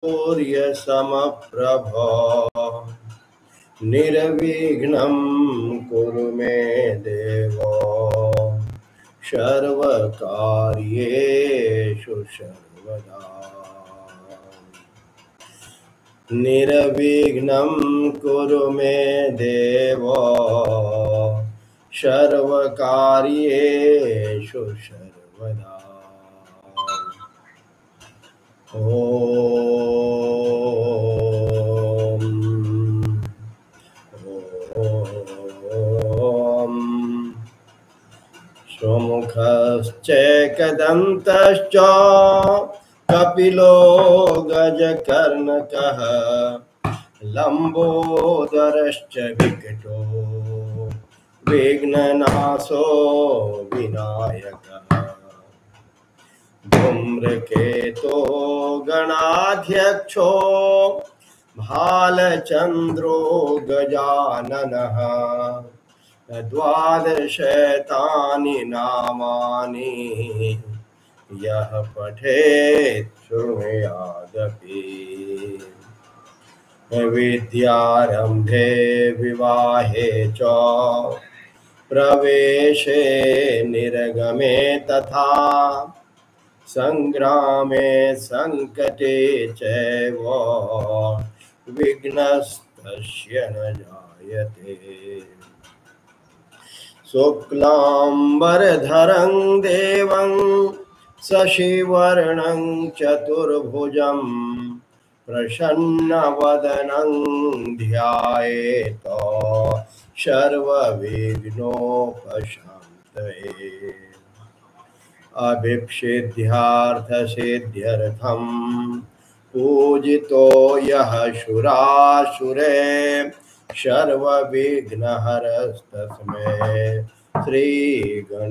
सूर्य समप्रभा निर्विघ्नं कुरु मे देव सर्वकार्येषु सर्वदा निर्विघ्नं कुरु मे देव सर्वकार्येषु सर्वदा। स्वमुखश्चैकदन्तश्च कपिलो गजकर्णकः लम्बोदरश्च विकटो विघ्ननाशो विनायकः धूम्रकेतो गणाध्यक्षो भालचन्द्रो गजाननः द्वादशैतानि नामानि यः पठेत् शृणुयादपि विद्यारम्भे विवाहे च प्रवेशे निर्गमे तथा संग्रामे संकटे चैव विघ्नस्तस्य न जायते। शुक्लाम्बरधरं देवं शशिवर्णं चतुर्भुजं प्रसन्नवदनं ध्यायेत् सर्वविघ्नोपशान्तये। अभीप्सिद्ध्यर्थसिद्ध्यर्थं पूजितो यः सुरासुरे सर्वविघ्नहरस्तस्मै श्रीगणाधिपतये